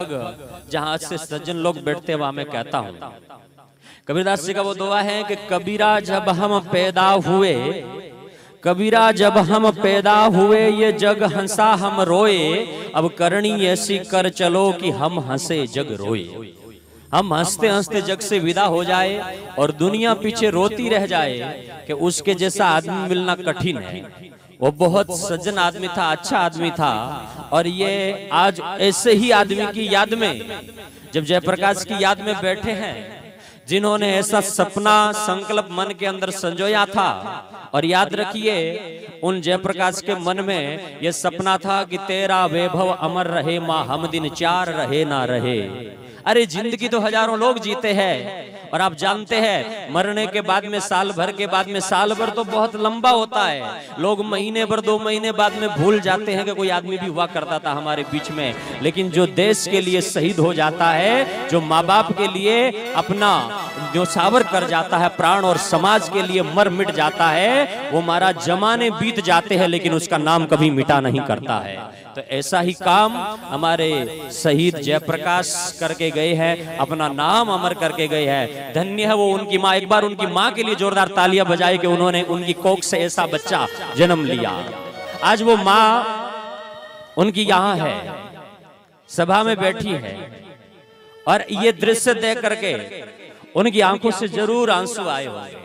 जहां से सज्जन लोग बैठते वहां मैं कहता हूं, कबीरदास जी का वो दुआ है कि कबीरा जब हम पैदा हुए, कबीरा जब हम पैदा हुए ये जग हंसा हम रोए, अब करनी ऐसी कर चलो कि हम हंसे जग रोए। हम हंसते हंसते जग से विदा हो जाए और दुनिया पीछे रोती रह जाए कि उसके जैसा आदमी मिलना कठिन है। वो बहुत सज्जन आदमी था, अच्छा आदमी था। और ये आज ऐसे ही आदमी की याद में, जब जयप्रकाश की याद में बैठे हैं, जिन्होंने ऐसा सपना संकल्प मन के अंदर संजोया था। और याद रखिए, उन जयप्रकाश के मन में यह सपना था कि तेरा वैभव अमर रहे, माँ हम दिन चार रहे ना रहे। अरे जिंदगी तो हजारों लोग जीते हैं, और आप जानते हैं मरने के बाद में साल भर के बाद में, साल भर तो बहुत लंबा होता है, लोग महीने भर 2 महीने बाद में भूल जाते हैं कि कोई आदमी भी हुआ करता था हमारे बीच में। लेकिन जो देश के लिए शहीद हो जाता है, जो माँ बाप के लिए अपना न्योछावर कर जाता है, प्राण और समाज के लिए मर मिट जाता है, वो हमारा जमाने बीत जाते हैं लेकिन उसका नाम कभी मिटा नहीं करता है। तो ऐसा ही काम हमारे शहीद जयप्रकाश करके गए हैं, अपना नाम अमर करके गए हैं। धन्य है वो उनकी माँ। एक बार उनकी माँ के लिए जोरदार तालियां बजाए कि उन्होंने उनकी कोख से ऐसा बच्चा जन्म लिया। आज वो माँ उनकी यहाँ है, सभा में बैठी है, और ये दृश्य देख करके उनकी आंखों से जरूर आंसू आए होंगे।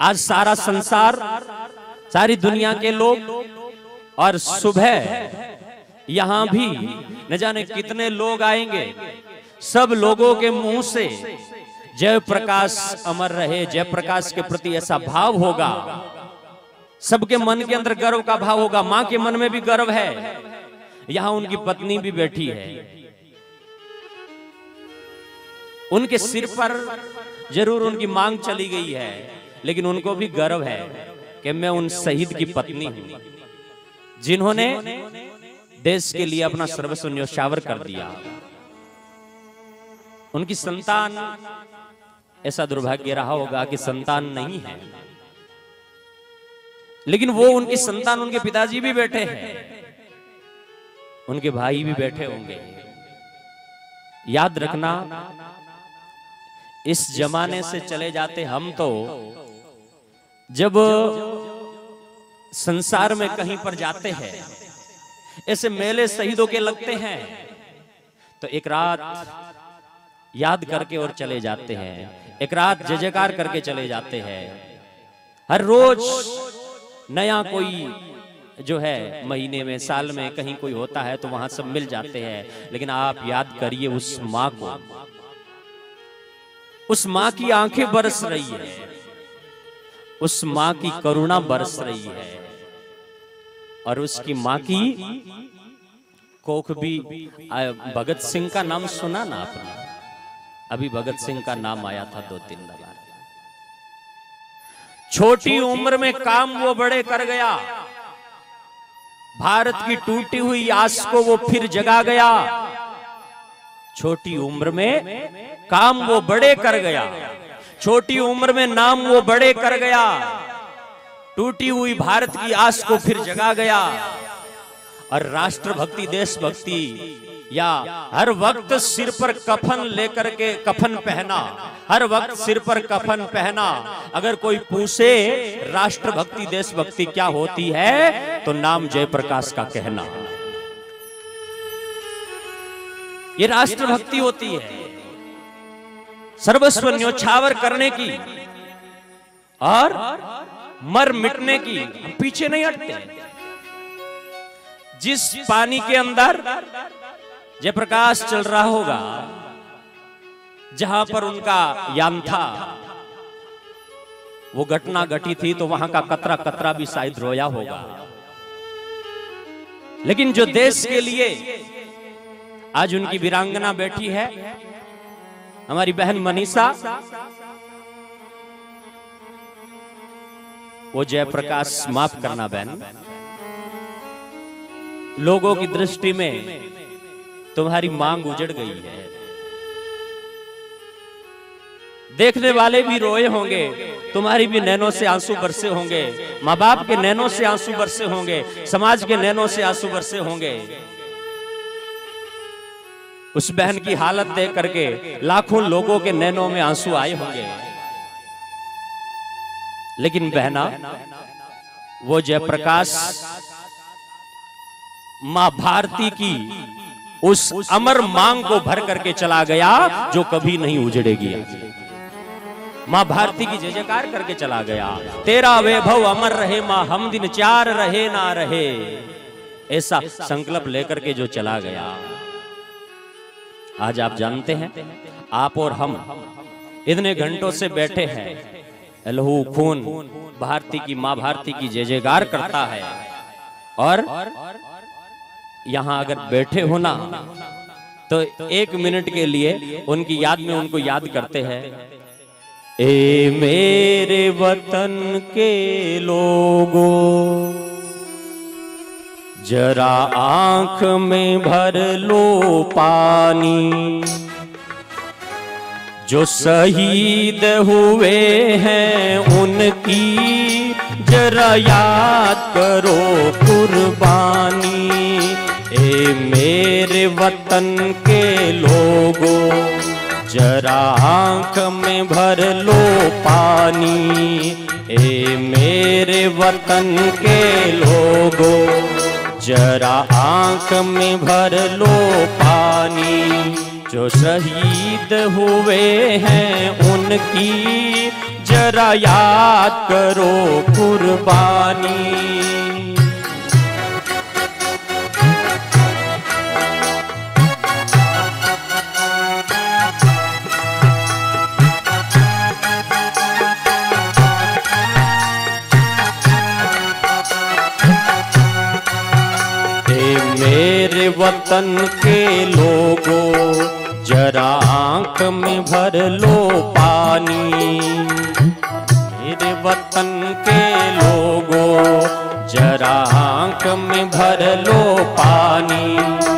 आज सारा संसार, सारी दुनिया के लोग, और सुबह यहां भी न जाने कितने लोग आएंगे, सब लोगों के मुंह से जयप्रकाश अमर रहे, जयप्रकाश के प्रति ऐसा भाव होगा, सबके मन के अंदर गर्व का भाव होगा। मां के मन में भी गर्व है। यहां उनकी पत्नी भी बैठी है, उनके सिर पर जरूर उनकी मांग चली गई है, लेकिन उनको भी गर्व है कि मैं उन शहीद की पत्नी हूं, जिन्होंने देश के लिए अपना सर्वस्व न्योछावर कर दिया। उनकी संतान, ऐसा दुर्भाग्य रहा होगा कि संतान नहीं है, लेकिन वो उनकी संतान, उनके पिताजी भी बैठे हैं, उनके भाई भी बैठे होंगे। याद रखना, इस जमाने से चले जाते हम तो, जब संसार में कहीं पर जाते हैं, ऐसे मेले शहीदों के लगते हैं, तो एक रात याद करके और चले जाते हैं, एक रात जय जयकार करके चले जाते हैं। हर रोज नया कोई जो है, महीने में, साल में कहीं कोई होता है तो वहां सब मिल जाते हैं। लेकिन आप याद करिए उस माँ को, उस माँ की आंखें बरस रही है, उस माँ की करुणा बरस रही है, और उसकी माँ की कोख भी। भगत सिंह का नाम सुना ना आपने? अभी भगत सिंह का नाम आया था 2-3 बार। छोटी उम्र में काम वो बड़े कर गया, भारत की टूटी हुई आस को वो फिर जगा गया। छोटी उम्र में काम वो बड़े कर गया, छोटी उम्र में नाम वो बड़े कर गया, टूटी हुई भारत की आस को फिर जगा गया। और राष्ट्रभक्ति, देशभक्ति, या हर वक्त सिर पर कफन लेकर के, कफन पहना, हर वक्त सिर पर कफन पहना। अगर कोई पूछे राष्ट्रभक्ति, देशभक्ति क्या होती है, तो नाम जयप्रकाश का कहना, ये राष्ट्रभक्ति होती है। सर्वस्व न्योछावर करने की और मर मिटने की, हम पीछे नहीं हटते। जिस पानी के अंदर जयप्रकाश चल रहा होगा, जहां पर उनका यान था, वो घटना घटी थी, तो वहां का कतरा कतरा भी शायद रोया होगा। लेकिन जो देश के लिए आज उनकी वीरांगना बैठी है, हमारी बहन मनीषा, वो जयप्रकाश, माफ करना बहन, लोगों की दृष्टि में तुम्हारी मांग उजड़ गई है। देखने वाले भी रोए होंगे, तुम्हारी भी नैनों से आंसू बरसे होंगे, माँ बाप के नैनों से आंसू बरसे होंगे, समाज के नैनों से आंसू बरसे होंगे। उस बहन की हालत देख करके लाखों लोगों के नैनों में आंसू आए होंगे। लेकिन बहना, वो जयप्रकाश मां भारती की उस अमर मांग को भर करके चला गया जो कभी नहीं उजड़ेगी। मां भारती की जय जयकार करके चला गया। तेरा वैभव अमर रहे मां, हम दिन चार रहे ना रहे, ऐसा संकल्प लेकर के जो चला गया। आज आप जानते हैं, आप और हम इतने घंटों से बैठे हैं, लहू खून भारती की मां भारती की जय जयकार करता है, और यहां अगर बैठे हो ना तो एक मिनट के लिए उनकी याद में उनको याद करते हैं। ए मेरे वतन के लोगों, जरा आंख में भर लो पानी, जो शहीद हुए हैं उनकी जरा याद करो कुर्बानी। ए मेरे वतन के लोगों, जरा आंख में भर लो पानी। ए मेरे वतन के लोगों, जरा आंख में भर लो पानी, जो शहीद हुए हैं उनकी जरा याद करो कुर्बानी। मेरे वतन के लोगों, जरा आंख में भर लो पानी। मेरे वतन के लोगों, जरा आंख में भर लो पानी,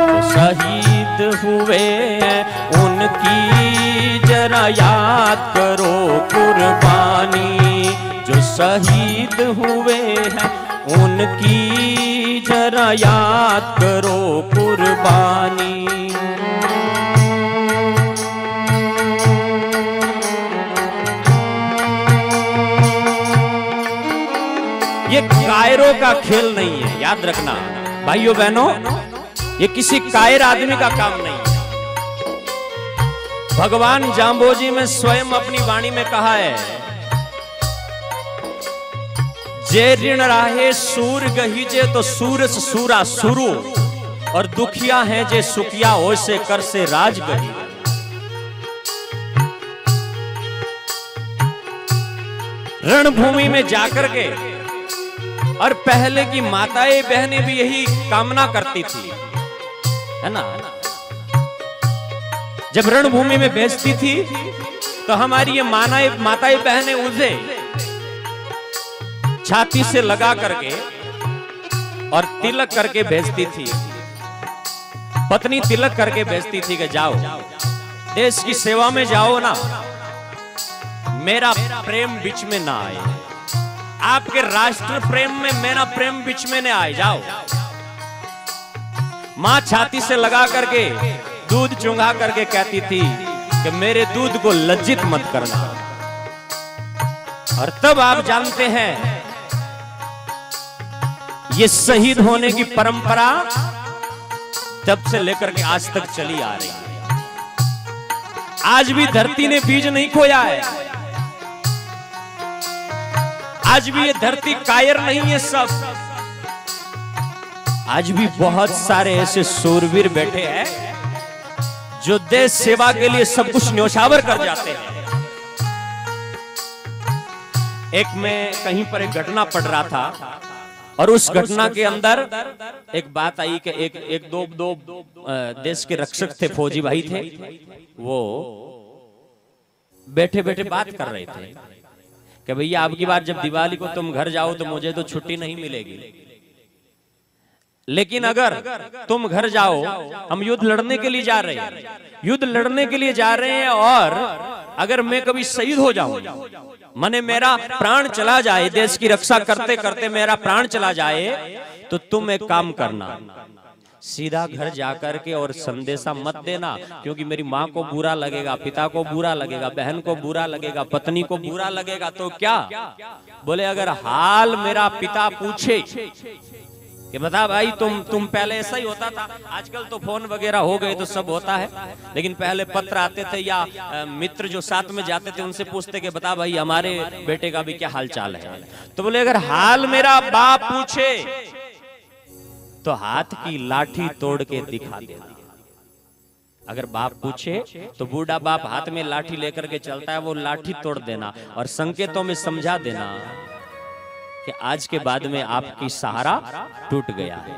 जो शहीद हुए हैं उनकी जरा याद करो कुर्बानी। जो शहीद हुए हैं उनकी जरा याद करो कुर्बानी। ये कायरों का खेल नहीं है, याद रखना भाइयों बहनों, ये किसी कायर आदमी का काम नहीं है। भगवान जाम्बोजी में स्वयं अपनी वाणी में कहा है, जे ऋण राहे सूर गहीजे तो सूरस सूरा सुरु, और दुखिया है जे सुखिया हो से कर से राज गही। रणभूमि में जाकर के, और पहले की माताएं बहनें भी यही कामना करती थी, है ना। जब रणभूमि में भेजती थी तो हमारी ये माताएं बहनें उसे छाती से लगा करके और तिलक करके भेजती थी। पत्नी तिलक करके भेजती थी कि जाओ देश की सेवा में जाओ ना, मेरा प्रेम बीच में ना आए, आपके राष्ट्र प्रेम में मेरा प्रेम बीच में न आए, जाओ। मां छाती से लगा करके दूध चुंगा करके कहती थी कि मेरे दूध को लज्जित मत करना। और तब आप जानते हैं ये शहीद होने की परंपरा तब से लेकर के आज तक चली आ रही है। आज भी धरती ने बीज नहीं खोया है, आज भी ये धरती कायर नहीं है सब। आज भी बहुत सारे ऐसे सूरवीर बैठे हैं जो देश सेवा के लिए सब कुछ न्योछावर कर जाते हैं। एक मैं कहीं पर एक घटना पढ़ रहा था और उस घटना के अंदर एक बात आई कि एक दो देश के रक्षक थे, फौजी भाई थे, वो बैठे बैठे बात कर रहे थे कि भैया अब की बार जब दिवाली को तुम घर जाओ तो मुझे तो छुट्टी नहीं मिलेगी, लेकिन अगर तुम घर जाओ, हम युद्ध लड़ने के लिए जा रहे हैं, युद्ध लड़ने के लिए जा रहे हैं, और अगर मैं कभी शहीद हो जाऊं, माने मेरा प्राण चला जाए, देश की रक्षा करते करते मेरा प्राण चला जाए, तो तुम एक काम करना, सीधा घर जाकर के और संदेशा मत देना, क्योंकि मेरी माँ को बुरा लगेगा, पिता को बुरा लगेगा, बहन को बुरा लगेगा, पत्नी को बुरा लगेगा। तो क्या बोले, अगर हाल मेरा पिता पूछे कि बता भाई तुम पहले ऐसा ही होता था, आजकल तो फोन वगैरह हो गए तो सब होता है, लेकिन पहले पत्र आते थे या मित्र जो साथ में जाते थे उनसे पूछते कि बता भाई हमारे बेटे का भी क्या हाल चाल है। तो बोले अगर हाल मेरा बाप पूछे तो हाथ की लाठी तोड़ के दिखा देना। अगर बाप पूछे तो बूढ़ा बाप हाथ में लाठी लेकर के चलता है, वो लाठी तोड़ देना और संकेतों में समझा देना कि आज के बाद में आपकी सहारा टूट गया है।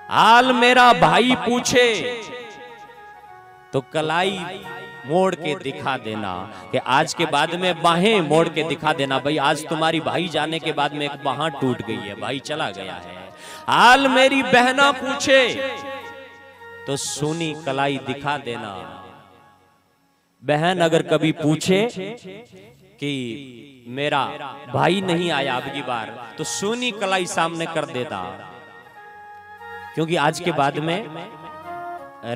हाल मेरा भाई पूछे तो कलाई मोड़ के दिखा देना कि आज के बाद में बाहें मोड़ के दिखा देना, भाई आज तुम्हारी भाई जाने के बाद में एक बाह टूट गई है, भाई चला गया है। हाल मेरी बहना पूछे तो सुनी कलाई दिखा देना। बहन अगर कभी पूछे कि मेरा भाई नहीं आया अब की बार, तो सुनी कलाई सामने कर देता, क्योंकि आज के बाद में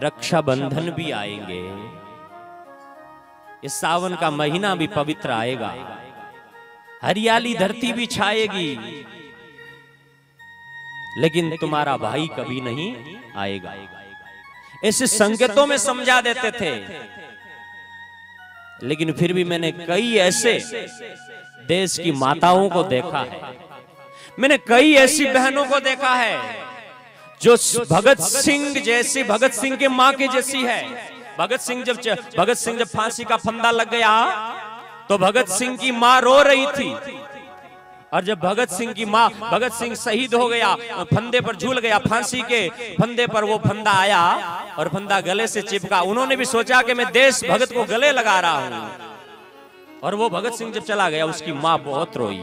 रक्षाबंधन भी आएंगे, इस सावन का महीना भी पवित्र आएगा, हरियाली धरती भी छाएगी, लेकिन तुम्हारा भाई कभी नहीं आएगा। ऐसे संकेतों में समझा देते थे। लेकिन फिर भी मैंने कई ऐसे देश की माताओं को देखा है, मैंने कई ऐसी बहनों को देखा है जो भगत सिंह जैसी, भगत सिंह के माँ की जैसी है। भगत सिंह जब फांसी का फंदा लग गया तो भगत सिंह की माँ रो रही थी, और जब भगत सिंह शहीद हो गया, फंदे पर झूल गया, फांसी के फंदे पर वो फंदा आया और फंदा गले से चिपका, उन्होंने भी सोचा कि मैं देश भगत को गले लगा रहा हूं, और वो भगत सिंह जब चला गया उसकी माँ बहुत रोई।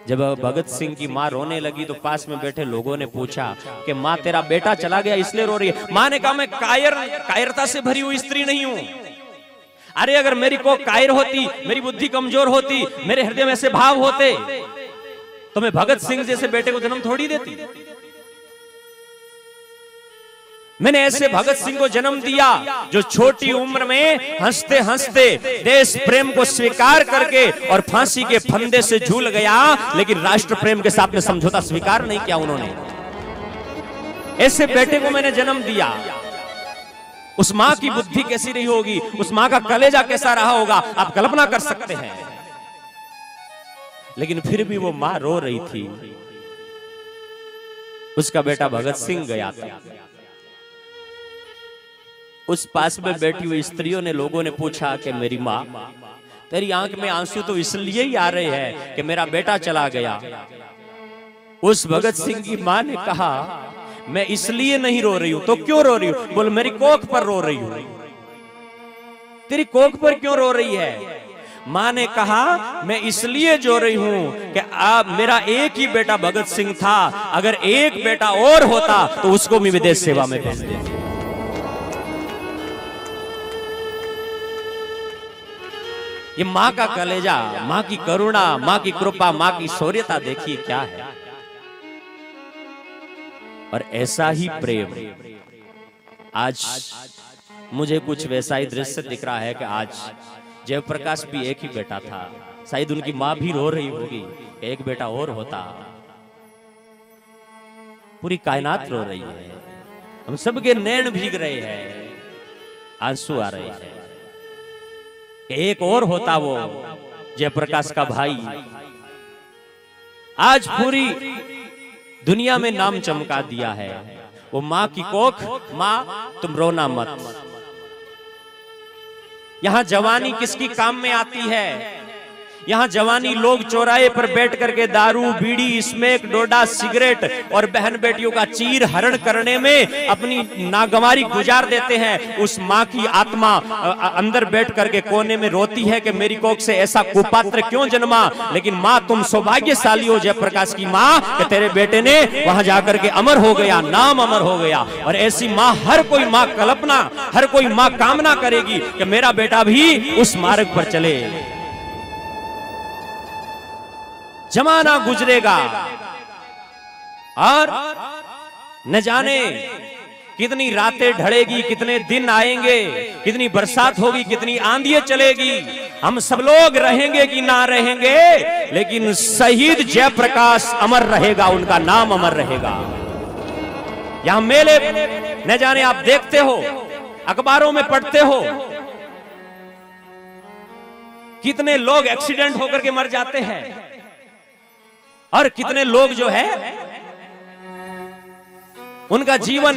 जब भगत सिंह की माँ रोने लगी तो पास में बैठे लोगों ने पूछा कि माँ तेरा बेटा चला गया इसलिए रो रही है। माँ ने कहा मैं कायरता से भरी हुई स्त्री नहीं हूं। अरे अगर मेरी को कायर होती, मेरी बुद्धि कमजोर होती, मेरे हृदय में ऐसे भाव होते, तो मैं भगत सिंह जैसे बेटे को जन्म थोड़ी देती। मैंने ऐसे भगत सिंह को जन्म दिया जो छोटी उम्र में हंसते हंसते देश प्रेम को स्वीकार करके और फांसी के फंदे से झूल गया, लेकिन राष्ट्र प्रेम के साथ में समझौता स्वीकार नहीं किया उन्होंने। ऐसे बेटे को मैंने जन्म दिया। उस माँ की बुद्धि कैसी रही होगी, उस माँ का कलेजा कैसा रहा होगा, आप कल्पना कर सकते हैं। लेकिन फिर भी वो माँ रो रही थी। उसका बेटा भगत सिंह गया था। उस पास में बैठी हुई स्त्रियों ने, लोगों ने पूछा कि मेरी माँ, तेरी आंख में आंसू तो इसलिए ही आ रहे हैं कि मेरा बेटा चला गया। उस भगत सिंह की माँ ने कहा मैं इसलिए नहीं रो रही हूं। तो क्यों रो रही हूं? बोल मेरी कोख पर रो रही हूं। तेरी कोख पर क्यों रो रही है? माँ ने कहा मैं इसलिए जो रही हूं कि मेरा एक ही बेटा भगत सिंह था, अगर एक बेटा और होता तो उसको भी विदेश सेवा में भेज देते। ये माँ का कलेजा, माँ की करुणा, माँ की कृपा, माँ की शौर्यता देखिए क्या है। और ऐसा ही प्रेम आज मुझे कुछ वैसा ही दृश्य दिख रहा है कि आज जयप्रकाश भी एक ही बेटा था, शायद उनकी माँ भी रो रही होगी, एक बेटा और होता। पूरी कायनात रो रही है, हम सबके नैन भीग रहे हैं, आंसू आ रहे हैं। एक और होता वो जयप्रकाश का भाई, आज पूरी दुनिया में नाम चमका दिया है। वो माँ की कोख, माँ तुम रोना मत। यहां जवानी किसकी काम में आती है? यहाँ जवानी लोग चौराहे पर बैठ करके दारू, बीड़ी, स्मोक, डोडा, सिगरेट और बहन बेटियों का चीर हरण करने में अपनी नागवारी गुजार देते हैं। उस माँ की आत्मा अंदर बैठ करके कोने में रोती है कि मेरी कोख से ऐसा कुपात्र क्यों जन्मा। लेकिन माँ तुम सौभाग्यशाली हो जयप्रकाश की माँ कि तेरे बेटे ने वहां जाकर के अमर हो गया, नाम अमर हो गया। और ऐसी माँ हर कोई माँ कल्पना, हर कोई माँ कामना करेगी कि मेरा बेटा भी उस मार्ग पर चले। जमाना गुजरेगा, और न जाने कितनी रातें ढलेगी, कितने दिन आएंगे, कितनी बरसात होगी, कितनी आंधियां चलेगी, हम सब लोग रहेंगे कि ना रहेंगे, लेकिन शहीद जयप्रकाश अमर रहेगा, उनका नाम अमर रहेगा। यहां मेले न जाने आप देखते हो, अखबारों में पढ़ते हो, कितने लोग एक्सीडेंट होकर के मर जाते हैं और कितने लोग जो है उनका जीवन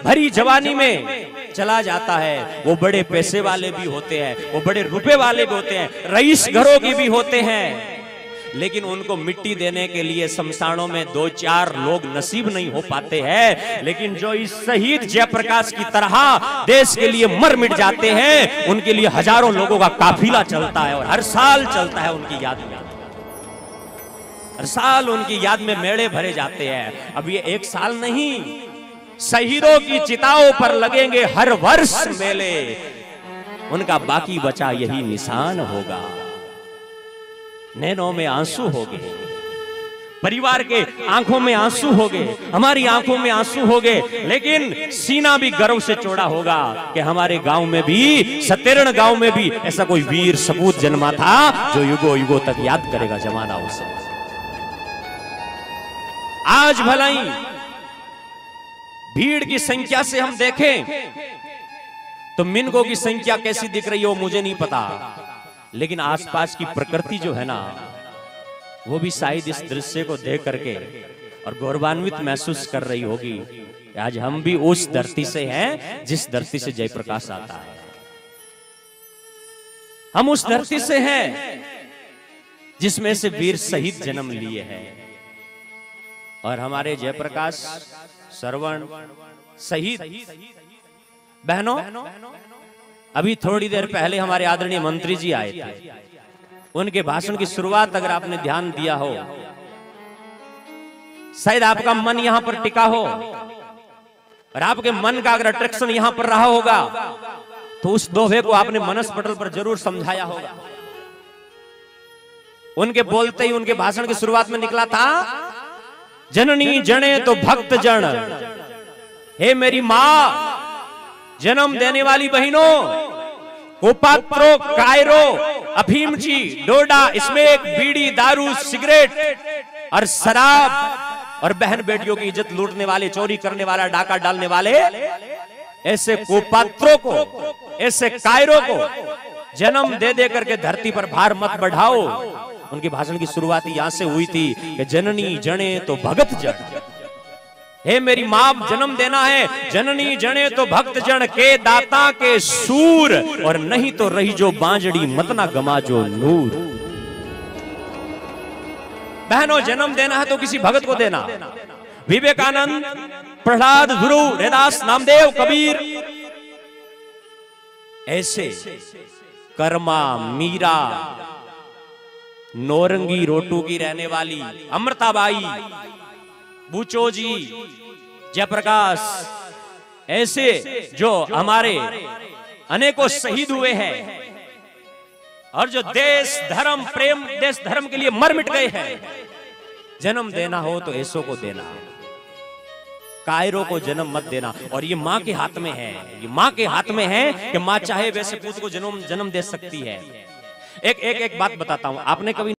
भरी जवानी में चला जाता है। वो बड़े पैसे वाले भी होते हैं, वो बड़े रुपए वाले भी होते हैं, रईस घरों के भी होते हैं, लेकिन उनको मिट्टी देने के लिए शमशानों में 2-4 लोग नसीब नहीं हो पाते हैं। लेकिन जो इस शहीद जयप्रकाश की तरह देश के लिए मर मिट जाते हैं, उनके लिए हजारों लोगों का काफिला चलता है और हर साल चलता है उनकी याद में। हर साल उनकी याद में मेले भरे जाते हैं। अब ये एक साल नहीं, शहीदों की चिताओं पर लगेंगे हर वर्ष मेले, उनका बाकी बचा यही निशान होगा। नैनों में आंसू होंगे, परिवार के आंखों में आंसू होंगे, हमारी आंखों में आंसू होंगे, लेकिन सीना भी गर्व से चौड़ा होगा कि हमारे गांव में भी, सतेरण गांव में भी ऐसा कोई वीर सपूत जन्मा था जो युगों युगों तक याद करेगा जमाना उसे। आज भलाई भीड़ की संख्या से हम देखें तो मिनगों की संख्या कैसी दिख रही हो मुझे नहीं पता, लेकिन आसपास की प्रकृति जो है ना, वो भी शायद इस दृश्य को देख करके और गौरवान्वित महसूस कर रही होगी। आज हम भी उस धरती से हैं जिस धरती से जयप्रकाश आता है। हम उस धरती से हैं जिसमें से वीर शहीद जन्म लिए हैं, और हमारे जयप्रकाश श्रवण शहीद बहनों, अभी थोड़ी देर पहले हमारे आदरणीय मंत्री जी आए थे। उनके भाषण की शुरुआत अगर आपने ध्यान दिया हो, शायद आपका मन यहां पर टिका हो और आपके मन का अगर अट्रैक्शन यहां पर रहा होगा तो उस दोहे को आपने मनस पटल पर जरूर समझाया होगा। उनके बोलते ही उनके भाषण की शुरुआत में निकला था, जननी जने तो भक्त जन, हे मेरी मां, जन्म देने वाली बहनों, कुपात्रो, कायरो, अफीमची, डोडा, स्मेक, बीड़ी, दारू, सिगरेट और शराब और बहन बेटियों की इज्जत लूटने वाले, चोरी करने वाला, डाका डालने वाले ऐसे कुपात्रों को, ऐसे कायरों को जन्म दे दे करके धरती पर भार मत बढ़ाओ। उनकी भाषण की शुरुआत यहां से हुई थी कि जननी जने तो भगत जन, हे मेरी मां, जन्म देना है, जननी जने तो भक्त जन के दाता के सूर, और नहीं तो रही जो बांजड़ी मत ना गमा जो नूर। बहनों, जन्म देना है तो किसी भगत को देना। विवेकानंद, प्रहलाद, ध्रुव, रैदास, नामदेव, कबीर, ऐसे कर्मा, मीरा, नौरंगी रोटू की रहने वाली अमृताबाई, बूचो जी, जयप्रकाश, ऐसे जो हमारे अनेकों शहीद हुए हैं और जो देश धर्म प्रेम, देश धर्म के लिए मर मिट गए हैं। जन्म देना हो तो ऐसों को देना, कायरों को जन्म मत देना। और ये मां के हाथ में है, ये मां के हाथ में है कि मां चाहे वैसे पुत्र को जन्म दे सकती है। एक बात बताता हूं, आपने कभी